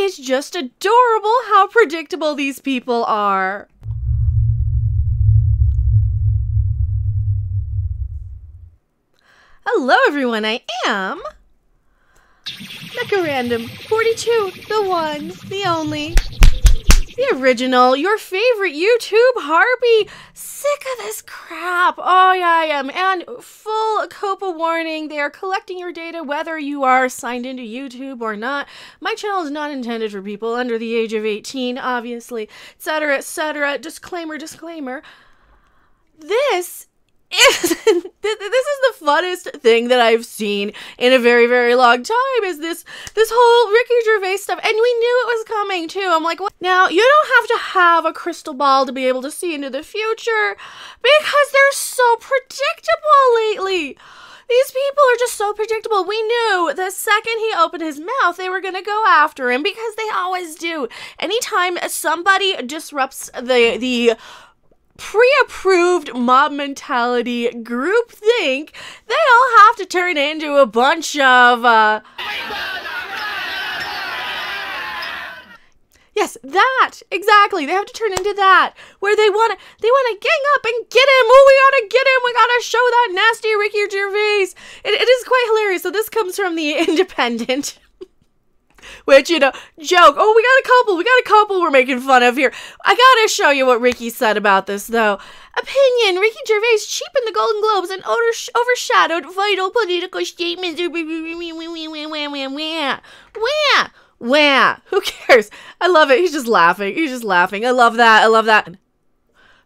It's just adorable how predictable these people are. Hello everyone, I am Random 42, the one, the only, the original, your favorite YouTube harpy. Sick of this crap. Oh yeah, I am. And full COPA warning, they are collecting your data whether you are signed into YouTube or not. My channel is not intended for people under the age of 18, obviously, etc., etc. Disclaimer, disclaimer. This is the funnest thing that I've seen in a very, very long time, is this whole Ricky Gervais stuff. And we knew it was coming too. I'm like, what? Now, you don't have to have a crystal ball to be able to see into the future, because they're so predictable lately. These people are just so predictable. We knew the second he opened his mouth, they were going to go after him, because they always do. Anytime somebody disrupts the pre-approved mob mentality group think, they all have to turn into a bunch of yes, that exactly. They have to turn into that, where they want to gang up and get him. Oh, we gotta get him. We gotta show that nasty Ricky Gervais. It is quite hilarious. So this comes from the Independent. Which, you know, joke. Oh, we got a couple we're making fun of here. I gotta show you what Ricky said about this, though. Opinion: Ricky Gervais cheapened the Golden Globes and overshadowed vital political statements. Wah. Who cares? I love it. He's just laughing. I love that.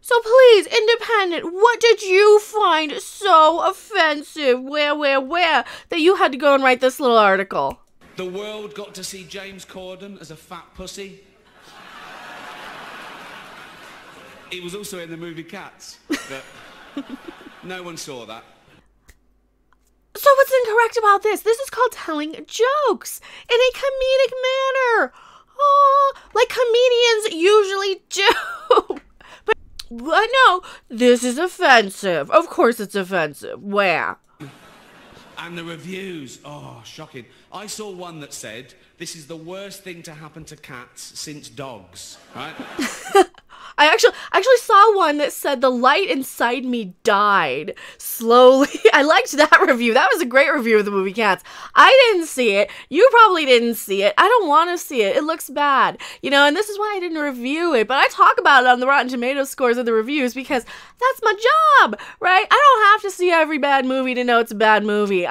So please, Independent, what did you find so offensive? Where, that you had to go and write this little article? The world got to see James Corden as a fat pussy. He was also in the movie Cats, but no one saw that. So what's incorrect about this? This is called telling jokes in a comedic manner. Oh, like comedians usually do. But no, this is offensive. Of course it's offensive. Where? And the reviews, oh, shocking. I saw one that said, this is the worst thing to happen to cats since dogs, right? I actually saw one that said the light inside me died slowly. I liked that review. That was a great review of the movie Cats. I didn't see it. You probably didn't see it. I don't want to see it. It looks bad. You know, and this is why I didn't review it. But I talk about it on the Rotten Tomatoes scores of the reviews, because that's my job, right? I don't have to see every bad movie to know it's a bad movie.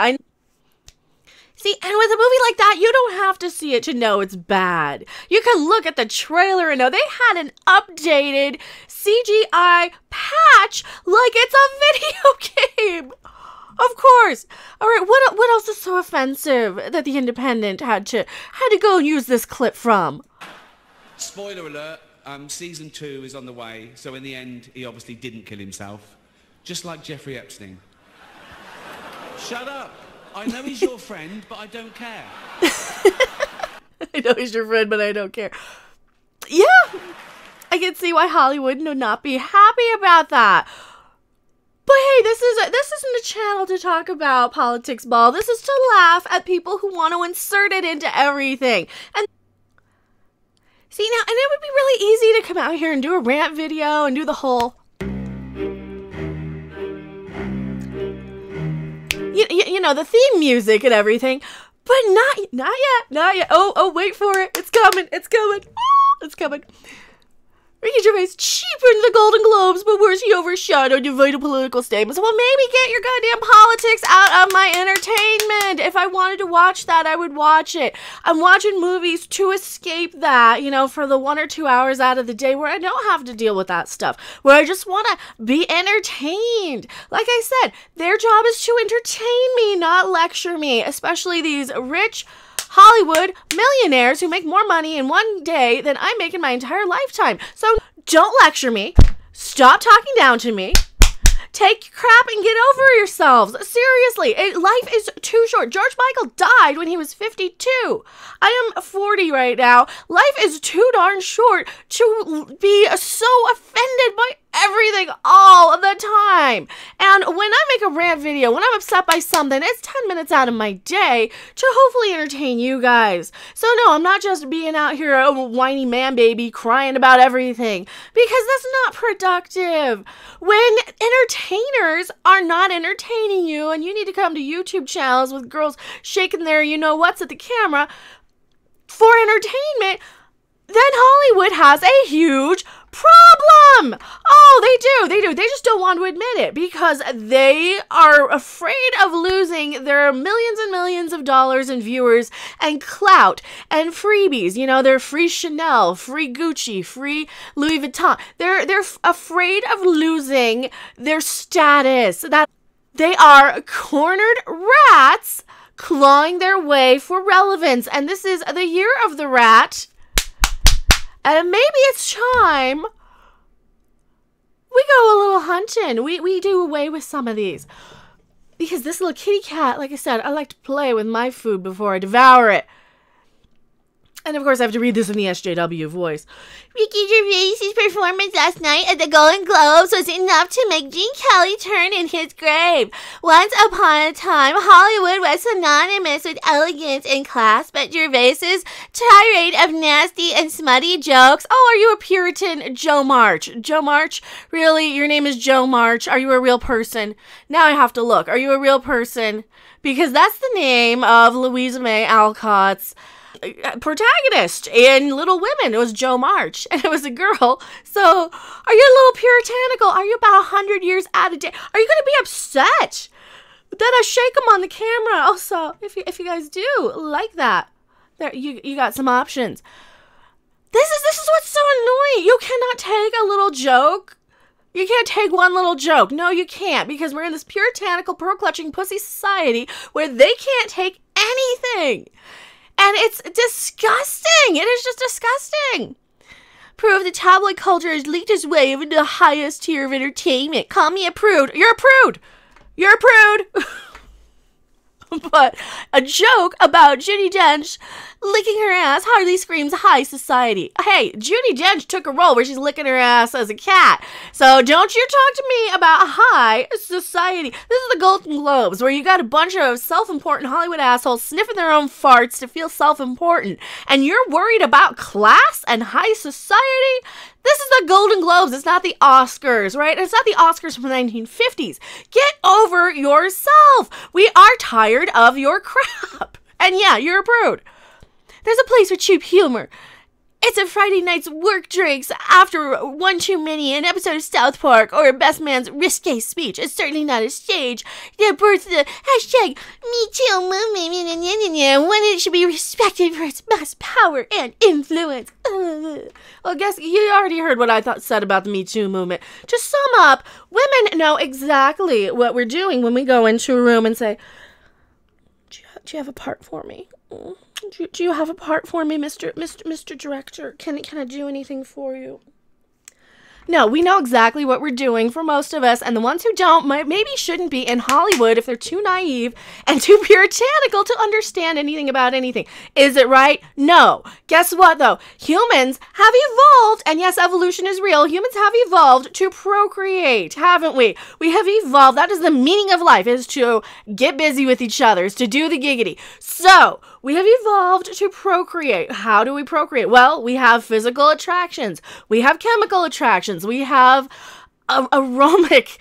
See, and with a movie like that, you don't have to see it to know it's bad. You can look at the trailer and know they had an updated CGI patch like it's a video game. Of course. All right, what else is so offensive that the Independent had to go and use this clip from? Spoiler alert, season 2 is on the way, so in the end, he obviously didn't kill himself. Just like Jeffrey Epstein. Shut up. I know he's your friend, but I don't care. I know he's your friend, but I don't care. Yeah, I can see why Hollywood would not be happy about that. But hey, this isn't a channel to talk about politics, ball. This is to laugh at people who want to insert it into everything. And see, now, and it would be really easy to come out here and do a rant video and do the whole... You know, the theme music and everything, but not yet. Oh, wait for it. It's coming. Ricky Gervais cheapened the Golden Globes, but worse, he overshadowed your vital political statements. Well, maybe get your goddamn politics out of my entertainment. If I wanted to watch that, I would watch it. I'm watching movies to escape that, you know, for the 1 or 2 hours out of the day where I don't have to deal with that stuff, where I just want to be entertained. Like I said, their job is to entertain me, not lecture me, especially these rich Hollywood millionaires who make more money in one day than I make in my entire lifetime. So don't lecture me. Stop talking down to me. Take your crap and get over yourselves. Seriously, life is too short. George Michael died when he was 52. I am 40 right now. Life is too darn short to be so offended by everything all the time. And when I make a rant video, when I'm upset by something, it's 10 minutes out of my day to hopefully entertain you guys. So no, I'm not just being out here a whiny man baby crying about everything, because that's not productive. When entertainers are not entertaining you and you need to come to YouTube channels with girls shaking their you-know-whats at the camera for entertainment, then Hollywood has a huge problem. Oh, they do. They just don't want to admit it because they are afraid of losing their millions and millions of dollars in viewers and clout and freebies. They're free Chanel, free Gucci, free Louis Vuitton. They're afraid of losing their status. That they are cornered rats clawing their way for relevance. And this is the year of the rat. And maybe it's time we go a little hunting. We do away with some of these. Because this little kitty cat, like I said, I like to play with my food before I devour it. And of course I have to read this in the SJW voice. Ricky Gervais' performance last night at the Golden Globes was enough to make Gene Kelly turn in his grave. Once upon a time, Hollywood was synonymous with elegance and class, but Gervais's tirade of nasty and smutty jokes. Oh, are you a Puritan? Joe March. Joe March? Really? Your name is Joe March? Are you a real person? Now I have to look. Are you a real person? Because that's the name of Louisa May Alcott's protagonist in Little Women. It was Joe March, and it was a girl. So, are you a little puritanical? Are you about 100 years out of date? Are you going to be upset that I shake them on the camera? Also, if you guys do like that, there you got some options. This is what's so annoying. You cannot take a little joke. You can't take one little joke. No, you can't, because we're in this puritanical, pearl-clutching pussy society where they can't take anything. And it's disgusting. It is just disgusting. Prove the tabloid culture has leaked its way into the highest tier of entertainment. Call me a prude. You're a prude. You're a prude. But a joke about Judi Dench licking her ass hardly screams high society. Hey, Judi Dench took a role where she's licking her ass as a cat. So don't you talk to me about high society. This is the Golden Globes, where you got a bunch of self-important Hollywood assholes sniffing their own farts to feel self-important. And you're worried about class and high society? This is the Golden Globes. It's not the Oscars, right? It's not the Oscars from the 1950s. Get over yourself. We are tired of your crap. And yeah, you're a prude. There's a place for cheap humor. It's a Friday night's work drinks after one too many, an episode of South Park, or a best man's risque speech. It's certainly not a stage that births the hashtag #MeToo movement, when it should be respected for its mass power and influence. Well, guess you already heard what I said about the Me Too movement. To sum up, women know exactly what we're doing when we go into a room and say, do you have a part for me? Do you have a part for me, Mr. Director? Can I do anything for you? No, we know exactly what we're doing for most of us, and the ones who don't maybe shouldn't be in Hollywood if they're too naive and too puritanical to understand anything about anything. Is it right? No. Guess what, though? Humans have evolved, and yes, evolution is real. Humans have evolved to procreate, haven't we? We have evolved. That is the meaning of life, is to get busy with each other, is to do the giggity. So, we have evolved to procreate. How do we procreate? Well, we have physical attractions. We have chemical attractions. We have aromatic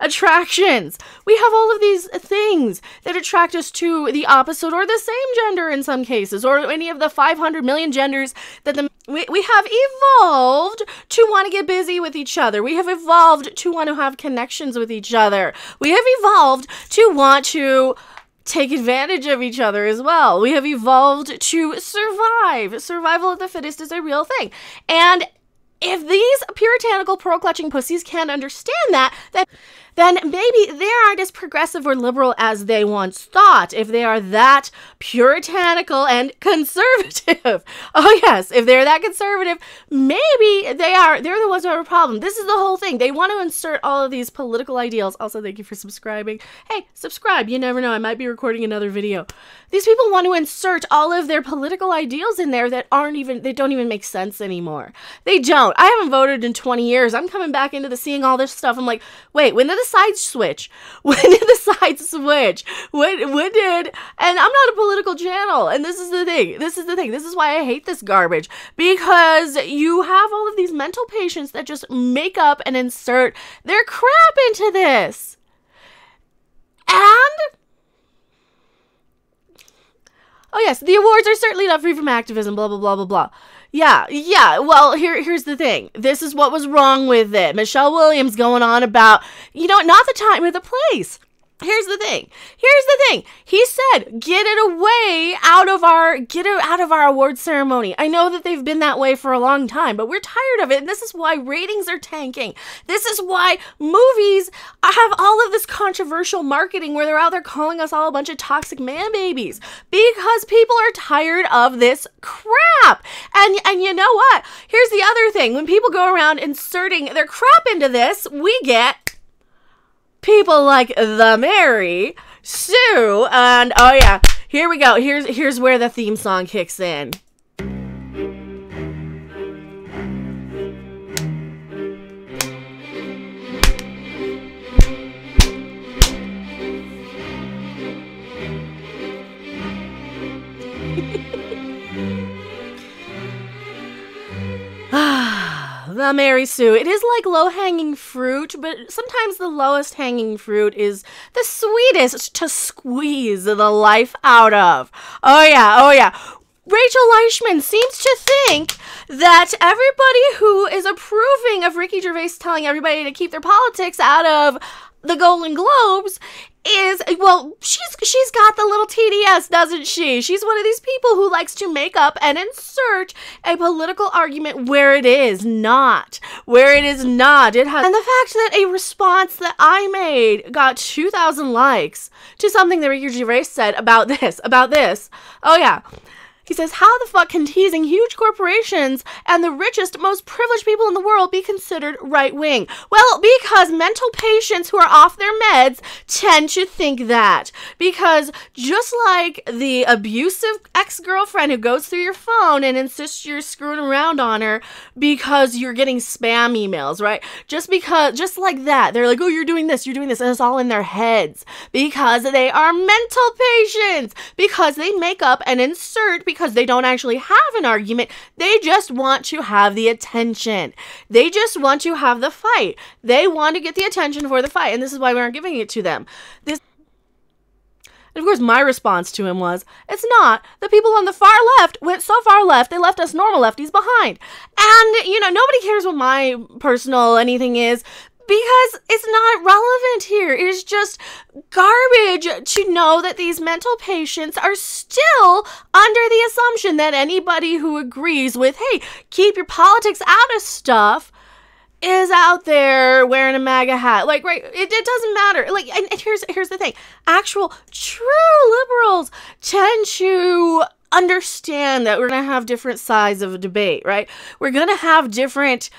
attractions. We have all of these things that attract us to the opposite or the same gender in some cases, or any of the 500 million genders that we have evolved to want to get busy with each other. We have evolved to want to have connections with each other. We have evolved to want to take advantage of each other as well. We have evolved to survive. Survival of the fittest is a real thing. And if these puritanical pearl-clutching pussies can't understand that, then maybe they aren't as progressive or liberal as they once thought, if they are that puritanical and conservative. Oh yes, if they're that conservative, maybe they're the ones who have a problem. This is the whole thing. They want to insert all of these political ideals. Also, thank you for subscribing. Hey, subscribe. You never know. I might be recording another video. These people want to insert all of their political ideals in there that they don't even make sense anymore. They don't. I haven't voted in 20 years. I'm coming back into seeing all this stuff. I'm like, wait, when did the sides switch? When did the sides switch? When did, and I'm not a political channel. And this is the thing. This is why I hate this garbage, because you have all of these mental patients that just make up and insert their crap into this. And oh yes, the awards are certainly not free from activism, blah, blah, blah, blah, blah. Yeah, well, here's the thing. This is what was wrong with it. Michelle Williams going on about, not the time or the place. Here's the thing. He said, get it out of our award ceremony. I know that they've been that way for a long time, but we're tired of it. And this is why ratings are tanking. This is why movies have all of this controversial marketing where they're out there calling us all a bunch of toxic man babies, because people are tired of this crap. And you know what? Here's the other thing. When people go around inserting their crap into this, we get people like the Mary Sue, and oh yeah, here we go. Here's where the theme song kicks in. The Mary Sue. It is like low-hanging fruit, but sometimes the lowest hanging fruit is the sweetest to squeeze the life out of. Oh yeah. Rachel Leishman seems to think that everybody who is approving of Ricky Gervais telling everybody to keep their politics out of the Golden Globes is, well, she's got the little TDS, doesn't she? She's one of these people who likes to make up and insert a political argument where it is not. And the fact that a response that I made got 2,000 likes to something that Ricky Gervais said about this. Oh yeah. He says, how the fuck can teasing huge corporations and the richest, most privileged people in the world be considered right-wing? Well, because mental patients who are off their meds tend to think that. Because just like the abusive ex-girlfriend who goes through your phone and insists you're screwing around on her because you're getting spam emails, right? Just like that. They're like, oh, you're doing this, and it's all in their heads. Because they are mental patients. Because they make up and insert, because they don't actually have an argument. They just want to have the attention. They just want to have the fight. They want to get the attention for the fight. And this is why we aren't giving it to them. And of course, my response to him was, it's not. The people on the far left went so far left, they left us normal lefties behind. And, nobody cares what my personal anything is, because it's not relevant here. It is just garbage to know that these mental patients are still under the assumption that anybody who agrees with, hey, keep your politics out of stuff, is out there wearing a MAGA hat. Like, right, it doesn't matter. Like, and here's the thing. Actual true liberals tend to understand that we're going to have different sides of a debate, right? We're going to have different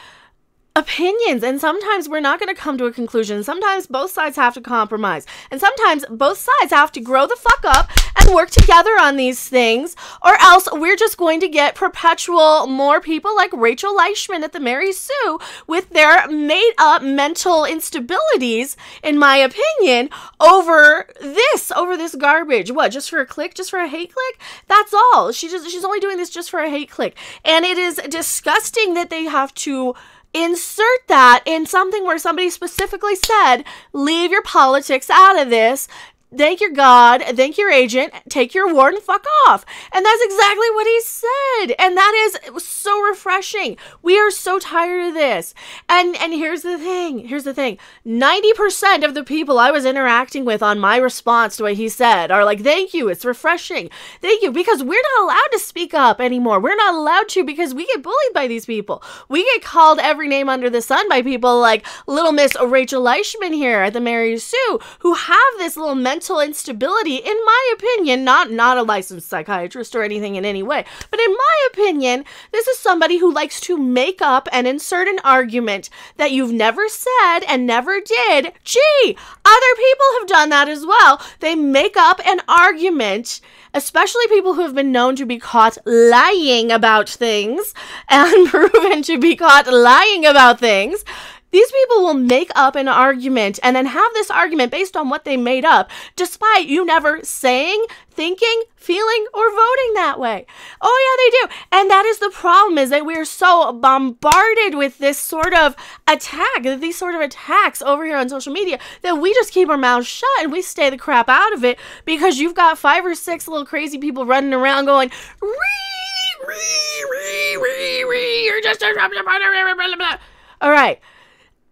opinions, and sometimes we're not going to come to a conclusion. Sometimes both sides have to compromise, and sometimes both sides have to grow the fuck up and work together on these things, or else we're just going to get perpetual more people like Rachel Leishman at the Mary Sue with their made-up mental instabilities, in my opinion, over this garbage. What, just for a click? Just for a hate click? That's all. She's only doing this just for a hate click, and it is disgusting that they have to insert that in something where somebody specifically said, leave your politics out of this. thank your God, thank your agent, take your award and fuck off. And that's exactly what he said. And it was so refreshing. We are so tired of this. And here's the thing. 90% of the people I was interacting with on my response to what he said are like, thank you, it's refreshing. Thank you, because we're not allowed to speak up anymore. We're not allowed to because we get bullied by these people. We get called every name under the sun by people like little Miss Rachel Leischman here at the Mary Sue, who have this little mental instability, in my opinion, not a licensed psychiatrist or anything in any way, but in my opinion, this is somebody who likes to make up and insert an argument that you've never said and never did. Gee, other people have done that as well. They make up an argument, especially people who have been known to be caught lying about things and proven to be caught lying about things. These people will make up an argument and then have this argument based on what they made up, despite you never saying, thinking, feeling, or voting that way. Oh yeah, they do. And that is the problem, is that we are so bombarded with this sort of these sort of attacks over here on social media, that we just keep our mouths shut and we stay the crap out of it, because you've got 5 or 6 little crazy people running around going, you're just a blah, blah, blah. All right.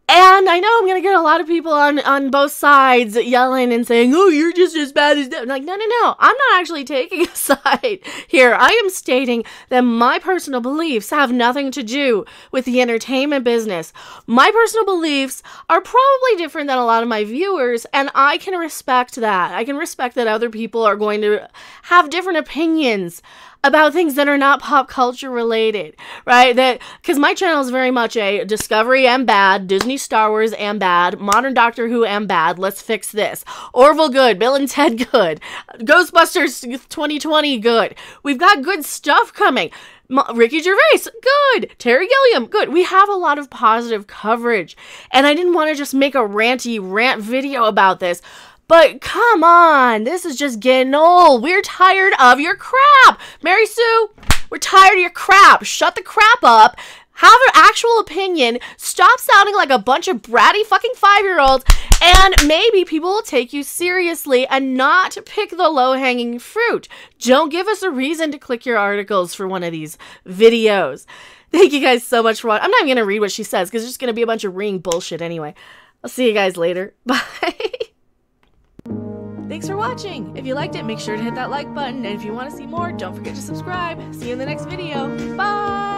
And I know I'm going to get a lot of people on both sides yelling and saying, oh, you're just as bad as them. I'm like, no. I'm not actually taking a side here. I am stating that my personal beliefs have nothing to do with the entertainment business. My personal beliefs are probably different than a lot of my viewers, and I can respect that. I can respect that other people are going to have different opinions about things that are not pop culture related, right? Because my channel is very much a Discovery and bad, Disney Star Wars and bad, modern Doctor Who and bad, let's fix this. Orville good, Bill and Ted good, Ghostbusters 2020 good. We've got good stuff coming. Ricky Gervais, good. Terry Gilliam, good. We have a lot of positive coverage. And I didn't want to just make a rant video about this. But come on, this is just getting old. We're tired of your crap. Mary Sue, we're tired of your crap. Shut the crap up. Have an actual opinion. Stop sounding like a bunch of bratty fucking 5-year-olds. And maybe people will take you seriously and not pick the low-hanging fruit. Don't give us a reason to click your articles for one of these videos. Thank you guys so much for watching. I'm not even going to read what she says because it's just going to be a bunch of ringing bullshit anyway. I'll see you guys later. Bye. Thanks for watching. If you liked it, make sure to hit that like button. And if you want to see more, don't forget to subscribe. See you in the next video. Bye!